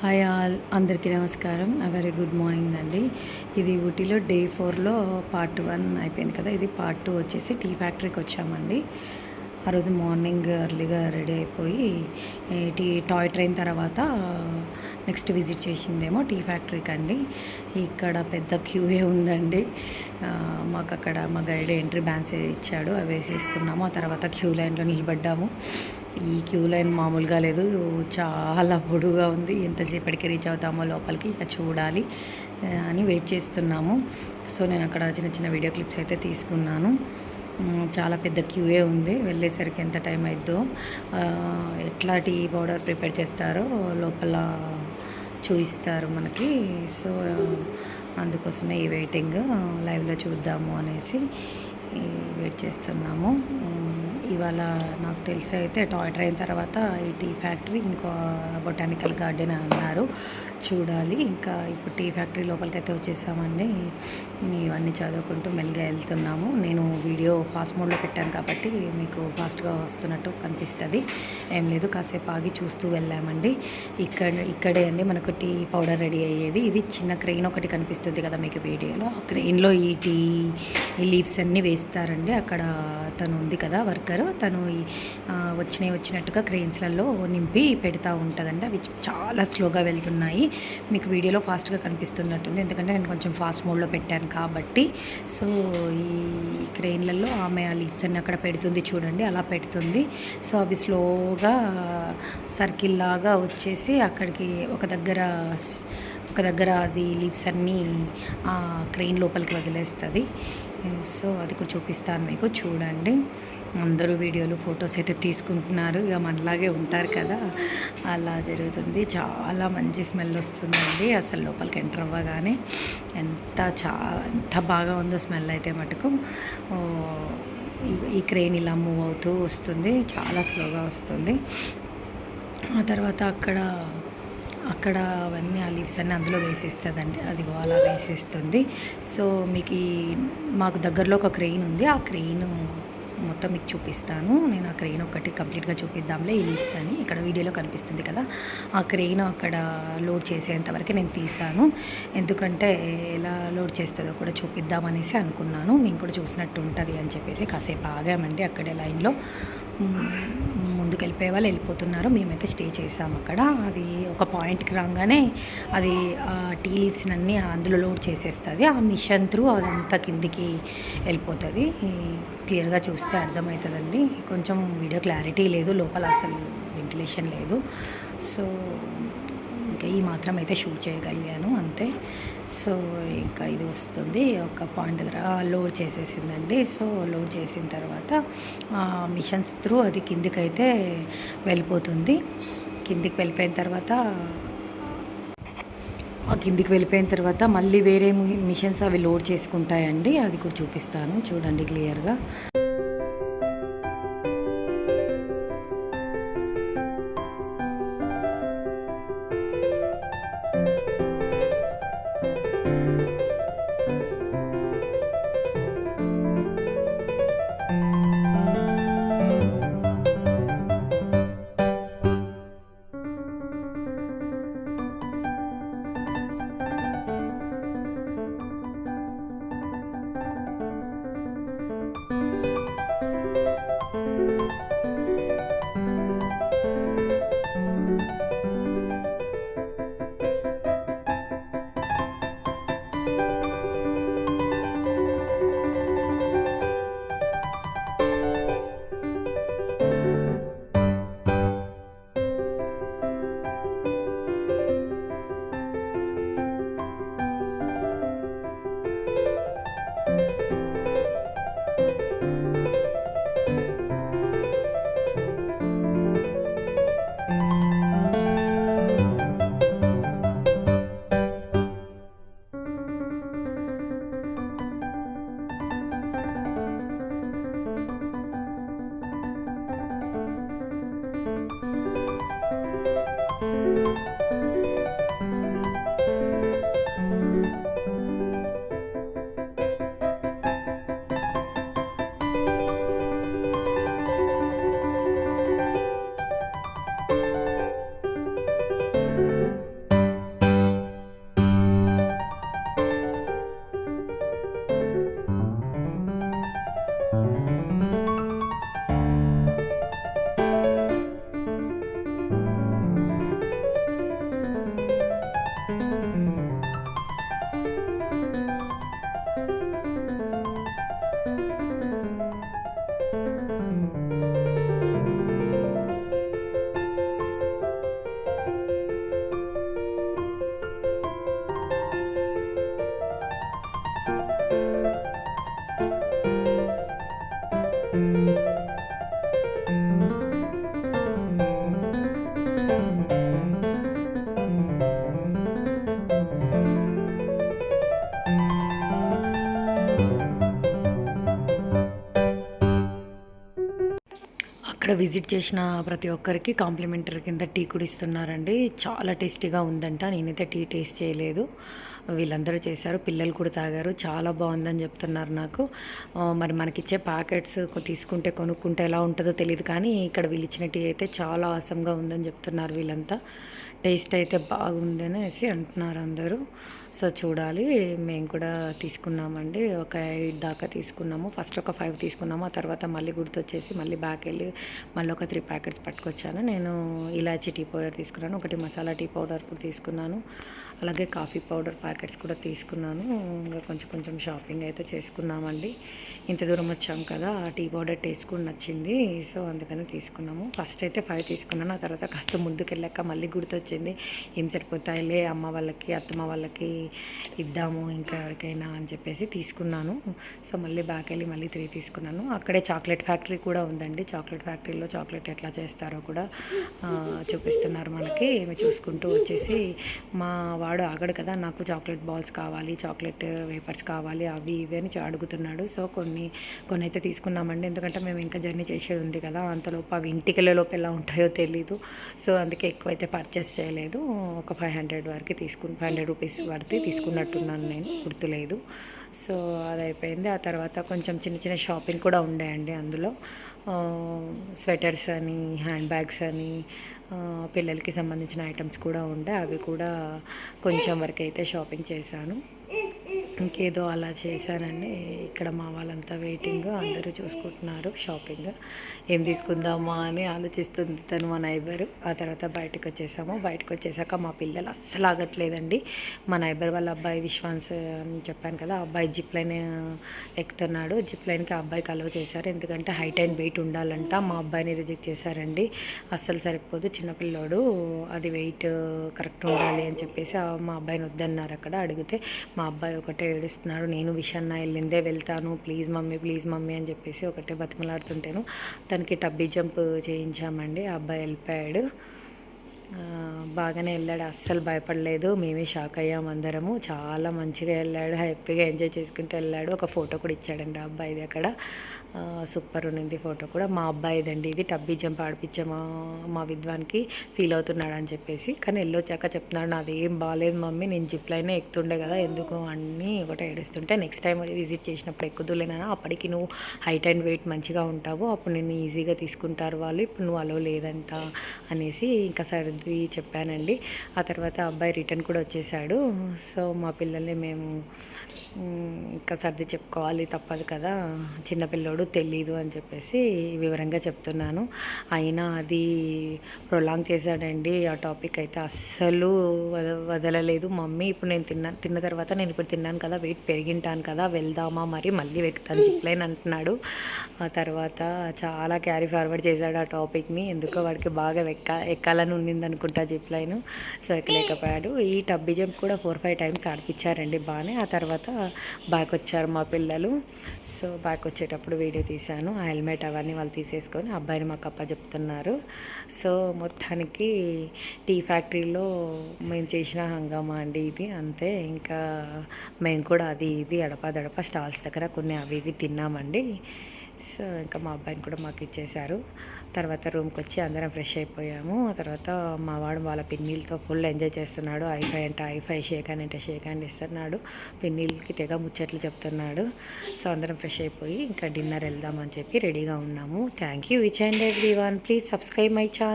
Hi all, అందరికీ నమస్కారం. Very good morning అండి. ఇది ఊటీలో డే 4లో పార్ట్ 1 అయిపోయింది కదా. ఇది పార్ట్ 2 వచ్చేసి టీ ఫ్యాక్టరీకి వచ్చామండి. ఆ రోజు మార్నింగ్ ఎర్లీగా రెడీ అయిపోయి టాయ్ ట్రైన్ తర్వాత నెక్స్ట్ విజిట్ చేసిందేమో టీ ఫ్యాక్టరీకి అండి. ఇక్కడ పెద్ద క్యూఏ ఉందండి. మాకు అక్కడ మా గైడ్ ఎంట్రీ బ్యాన్స్ ఇచ్చాడు, అవి వేసేసుకున్నాము. ఆ తర్వాత క్యూ లైన్లో నిలబడ్డాము. ఈ క్యూ లైన్ మామూలుగా లేదు, చాలా పొడుగా ఉంది. ఎంతసేపటికి రీచ్ అవుతామో లోపలికి ఇక చూడాలి అని వెయిట్ చేస్తున్నాము. సో నేను అక్కడ చిన్న చిన్న వీడియో క్లిప్స్ అయితే తీసుకున్నాను. చాలా పెద్ద క్యూఏ ఉంది. వెళ్ళేసరికి ఎంత టైం అయిద్దో, ఎట్లా టీ పౌడర్ ప్రిపేర్ చేస్తారో లోపల చూపిస్తారు మనకి. సో అందుకోసమే ఈ వెయిటింగ్, లైవ్లో చూద్దాము అనేసి వెయిట్ చేస్తున్నాము. ఇవాళ నాకు తెలిసి అయితే టాయ్ ట్రైన్ తర్వాత ఈ టీ ఫ్యాక్టరీ, ఇంకో బొటానికల్ గార్డెన్ అన్నారు, చూడాలి. ఇంకా ఇప్పుడు టీ ఫ్యాక్టరీ లోపలికి అయితే వచ్చేసామండి. ఇవన్నీ చదువుకుంటూ మెల్లిగా వెళ్తున్నాము. నేను వీడియో ఫాస్ట్ మోడ్లో పెట్టాను కాబట్టి మీకు ఫాస్ట్గా వస్తున్నట్టు కనిపిస్తుంది. ఏం లేదు, కాసేపు ఆగి చూస్తూ వెళ్ళామండి. ఇక్కడే అండి మనకు టీ పౌడర్ రెడీ అయ్యేది. ఇది చిన్న క్రెయిన్ ఒకటి కనిపిస్తుంది కదా మీకు వీడియోలో, ఆ క్రెయిన్లో ఈ లీవ్స్ అన్నీ వేస్తారండి. అక్కడ తను ఉంది కదా వర్కర్, తను వచ్చినట్టుగా క్రెయిన్స్లలో నింపి పెడతా ఉంటుందండి. అవి చాలా స్లోగా వెళ్తున్నాయి. మీకు వీడియోలో ఫాస్ట్గా కనిపిస్తున్నట్టుంది, ఎందుకంటే నేను కొంచెం ఫాస్ట్ మోడ్లో పెట్టాను కాబట్టి. సో ఈ క్రెయిన్లలో ఆమె ఆ లీవ్స్ అన్ని అక్కడ పెడుతుంది చూడండి, అలా పెడుతుంది. సో అవి స్లోగా సర్కిల్ లాగా వచ్చేసి అక్కడికి ఒక దగ్గర అది లీవ్స్ అన్నీ క్రెయిన్ లోపలికి వదిలేస్తుంది. సో అది కూడా చూపిస్తాను మీకు, చూడండి. అందరూ వీడియోలు ఫొటోస్ అయితే తీసుకుంటున్నారు, ఇక మనలాగే ఉంటారు కదా, అలా జరుగుతుంది. చాలా మంచి స్మెల్ వస్తుందండి అసలు లోపలికి ఎంటర్ అవ్వగానే. ఎంత బాగా ఉందో స్మెల్ అయితే మటుకు. ఈ క్రెయిన్ ఇలా మూవ్ అవుతూ వస్తుంది, చాలా స్లోగా వస్తుంది. ఆ తర్వాత అక్కడ అవన్నీ ఆ లీవ్స్ అన్నీ అందులో వేసేస్తుందండి. అదిగో అలా వేసేస్తుంది. సో మాకు దగ్గరలో ఒక క్రెయిన్ ఉంది, ఆ క్రెయిన్ మొత్తం మీకు చూపిస్తాను. నేను ఆ క్రెయిన్ ఒకటి కంప్లీట్గా చూపిద్దాంలే. ఈ లీవ్స్ అని ఇక్కడ వీడియోలో కనిపిస్తుంది కదా, ఆ క్రెయిన్ అక్కడ లోడ్ చేసేంతవరకు నేను తీసాను. ఎందుకంటే ఎలా లోడ్ చేస్తుందో కూడా చూపిద్దామనేసి అనుకున్నాను. మేము కూడా చూసినట్టు ఉంటుంది అని చెప్పేసి కాసేపు ఆగామండి అక్కడే లైన్లో. ముందుకు వెళ్ళిపోయే వాళ్ళు వెళ్ళిపోతున్నారు, మేమైతే స్టే చేసాము అక్కడ. అది ఒక పాయింట్కి రాగానే అది టీ లీవ్స్ అన్నీ అందులో లోడ్ చేసేస్తుంది. ఆ మిషన్ త్రూ అదంతా కిందికి వెళ్ళిపోతుంది. క్లియర్గా చూస్తే అర్థమవుతుందండి. కొంచెం వీడియో క్లారిటీ లేదు, లోపల అసలు వెంటిలేషన్ లేదు. సో ఇంకా ఈ మాత్రం అయితే షూట్ చేయగలిగాను అంతే. సో ఇంకా ఇది వస్తుంది ఒక పాయింట్ దగ్గర లోడ్ చేసేసిందండి. సో లోడ్ చేసిన తర్వాత మిషన్స్ త్రూ అది కిందికైతే వెళ్ళిపోతుంది. కిందికి వెళ్ళిపోయిన తర్వాత మళ్ళీ వేరే మిషన్స్ అవి లోడ్ చేసుకుంటాయండి. అది కూడా చూపిస్తాను, చూడండి క్లియర్గా. విజిట్ చేసిన ప్రతి ఒక్కరికి కాంప్లిమెంటరీ కింద టీ కూడా ఇస్తున్నారండి. చాలా టేస్టీగా ఉందంట. నేనైతే టీ టేస్ట్ చేయలేదు. వీళ్ళందరూ చేశారు. పిల్లలు కూడా తాగారు. చాలా బాగుందని చెప్తున్నారు నాకు. మరి మనకిచ్చే ప్యాకెట్స్ తీసుకుంటే కొనుక్కుంటే ఎలా ఉంటుందో తెలీదు కానీ ఇక్కడ వీళ్ళు ఇచ్చిన టీ అయితే చాలా ఆసమ్‌గా ఉందని చెప్తున్నారు వీళ్ళంతా. టేస్ట్ అయితే బాగుంది అనేసి అంటున్నారు అందరూ. సో చూడాలి. మేము కూడా తీసుకున్నామండి. ఒక 8 దాకా తీసుకున్నాము. ఫస్ట్ ఒక 5 తీసుకున్నాము. ఆ తర్వాత మళ్ళీ గుర్తొచ్చేసి మళ్ళీ బ్యాక్ వెళ్ళి మళ్ళీ ఒక 3 ప్యాకెట్స్ పట్టుకొచ్చాను. నేను ఇలాచీ టీ పౌడర్ తీసుకున్నాను. ఒకటి మసాలా టీ పౌడర్ కూడా తీసుకున్నాను. అలాగే కాఫీ పౌడర్ ప్యాకెట్స్ కూడా తీసుకున్నాను. ఇంకా కొంచెం కొంచెం షాపింగ్ అయితే చేసుకున్నామండి. ఇంత దూరం వచ్చాం కదా, ఆ టీ పౌడర్ టేస్ట్ కూడా నచ్చింది. సో అందుకని తీసుకున్నాము. ఫస్ట్ అయితే 5 తీసుకున్నాను. ఆ తర్వాత కాస్త ముందుకెళ్ళాక మళ్ళీ గుర్తొచ్చింది, ఏం సరిపోతాయిలే అమ్మ వాళ్ళకి అత్తమ్మ వాళ్ళకి ఇద్దాము ఇంకా ఎవరికైనా అని చెప్పేసి తీసుకున్నాను. సో మళ్ళీ బ్యాక్ వెళ్ళి మళ్ళీ 3 తీసుకున్నాను. అక్కడే చాక్లెట్ ఫ్యాక్టరీ కూడా ఉందండి. చాక్లెట్ ఫ్యాక్టరీలో చాక్లెట్ ఎట్లా చేస్తారో కూడా చూపిస్తున్నారు మనకి. చూసుకుంటూ వచ్చేసి మా వాడు ఆగడు కదా, నాకు చాక్లెట్ బాల్స్ కావాలి, చాక్లెట్ వేపర్స్ కావాలి, అవి ఇవి అని అడుగుతున్నాడు. సో కొన్ని అయితే తీసుకున్నామండి. ఎందుకంటే మేము ఇంకా జర్నీ చేసేది ఉంది కదా, అంతలోపు అవి ఇంటికెళ్ళేలోపు ఎలా ఉంటాయో తెలీదు. సో అందుకే ఎక్కువైతే పర్చేస్ చేయలేదు. ఒక 500 వరకు 500 రూపీస్ వరకు తీసుకున్నట్టున్నాను, నేను గుర్తులేదు. సో అది అయిపోయింది. ఆ తర్వాత కొంచెం చిన్న చిన్న షాపింగ్ కూడా ఉండేయండి అందులో. స్వెటర్స్ అని, హ్యాండ్ బ్యాగ్స్ అని, పిల్లలకి సంబంధించిన ఐటమ్స్ కూడా ఉండే, అవి కూడా కొంచెం వరకు అయితే షాపింగ్ చేశాను. ఇంకేదో అలా చేశానండి. ఇక్కడ మా వాళ్ళంతా వెయిటింగ్, అందరూ చూసుకుంటున్నారు షాపింగ్. ఏం తీసుకుందామా అని ఆలోచిస్తుంది తను, మా నైబరు. ఆ తర్వాత బయటకు వచ్చేసాము. బయటకు వచ్చేసాక మా పిల్లలు అస్సలు ఆగట్లేదండి. మా నైబర్ వాళ్ళ అబ్బాయి విశ్వాన్స్ అని చెప్పాను కదా, ఆ అబ్బాయి జిప్ లైన్ ఎక్కుతున్నాడు. జిప్ లైన్కి ఆ అబ్బాయికి అలవ్ చేశారు, ఎందుకంటే హైట్ అండ్ వెయిట్ ఉండాలంట. మా అబ్బాయిని రిజెక్ట్ చేశారండి. అస్సలు సరిపోదు, చిన్నపిల్లోడు, అది వెయిట్ కరెక్ట్ ఉండాలి అని చెప్పేసి మా అబ్బాయిని వద్దన్నారు. అక్కడ అడిగితే మా అబ్బాయి ఒకటే ఏడుస్తున్నాడు, నేను విషాన్న వెళ్ళిందే వెళ్తాను, ప్లీజ్ మమ్మీ అని చెప్పేసి ఒకటే బతిమలాడుతుంటాను. తనకి టబ్బీ జంప్ చేయించామండి. ఆ అబ్బాయి వెళ్ళిపోయాడు. బాగానే వెళ్ళాడు, అస్సలు భయపడలేదు. మేమే షాక్ అయ్యాము అందరము. చాలా మంచిగా వెళ్ళాడు, హ్యాపీగా ఎంజాయ్ చేసుకుంటూ వెళ్ళాడు. ఒక ఫోటో కూడా ఇచ్చాడండి ఆ అబ్బాయిది అక్కడ. సూపర్ ఉన్నింది ఫోటో కూడా. మా అబ్బాయిదండి ఇది. టబ్బీ జంప్ ఆడిపించే మా విద్వాన్కి ఫీల్ అవుతున్నాడు అని చెప్పేసి. కానీ వెళ్ళొచ్చాక చెప్తున్నాడు, నాది ఏం బాగాలేదు మమ్మీ, నేను జిప్ లైనే ఎక్కుతుండే కదా, ఎందుకు అన్నీ ఒకటే ఏడుస్తుంటే, నెక్స్ట్ టైం విజిట్ చేసినప్పుడు ఎక్కుదులేనా, అప్పటికి నువ్వు హైట్ అండ్ వెయిట్ మంచిగా ఉంటావు, అప్పుడు నేను ఈజీగా తీసుకుంటారు వాళ్ళు, ఇప్పుడు నువ్వు అలో లేదంట అనేసి ఇంకా సర్ది చెప్పానండి. ఆ తర్వాత అబ్బాయి రిటర్న్ కూడా వచ్చేసాడు. సో మా పిల్లల్ని మేము ఇంకా సర్ది చెప్పుకోవాలి, తప్పదు కదా, చిన్నపిల్లోడు తెలీదు అని చెప్పేసి వివరంగా చెప్తున్నాను. అయినా అది ప్రొలాంగ్ చేశాడండి. ఆ టాపిక్ అయితే అస్సలు వదలలేదు. మమ్మీ ఇప్పుడు నేను తిన్న తర్వాత నేను ఇప్పుడు తిన్నాను కదా, వెయిట్ పెరిగింటాను కదా, వెళ్దామా మరి, మళ్ళీ ఎక్కుతాను జిప్ లైన్ అంటున్నాడు. ఆ తర్వాత చాలా క్యారీ ఫార్వర్డ్ చేశాడు ఆ టాపిక్ని. ఎందుకో వాడికి బాగా ఎక్కాలని ఉండింది అనుకుంటా జిప్ లైన్. సో ఎక్కలేకపోయాడు. ఈ టబ్బీ జంప్ కూడా 4-5 టైమ్స్ ఆడిపించారండి బాగానే. ఆ తర్వాత బ్యాక్ వచ్చారు మా పిల్లలు. సో బ్యాక్ వచ్చేటప్పుడు వీడియో తీశాను. ఆ హెల్మెట్ అవన్నీ వాళ్ళు తీసేసుకొని అబ్బాయిని మాకు చెప్తున్నారు. సో మొత్తానికి టీ ఫ్యాక్టరీలో మేము చేసిన హంగామా అండి ఇది, అంతే. ఇంకా మేము కూడా అది ఇది అడపా స్టాల్స్ దగ్గర కొన్ని అవి ఇవి తిన్నామండి. సో ఇంకా మా అబ్బాయిని కూడా మాకు ఇచ్చేశారు. తర్వాత రూమ్కి వచ్చి అందరం ఫ్రెష్ అయిపోయాము. ఆ తర్వాత మా వాడు వాళ్ళ పిన్నీలతో ఫుల్ ఎంజాయ్ చేస్తున్నాడు. ఐఫై అంటే ఐఫై, షేక్ హ్యాండ్ అంటే షేక్ హ్యాండ్ ఇస్తున్నాడు. పిన్నీలకి తెగ ముచ్చట్లు చెప్తున్నాడు. సో అందరం ఫ్రెష్ అయిపోయి ఇంకా డిన్నర్ వెళ్దామని చెప్పి రెడీగా ఉన్నాము. Thank you each and everyone. Please subscribe my channel.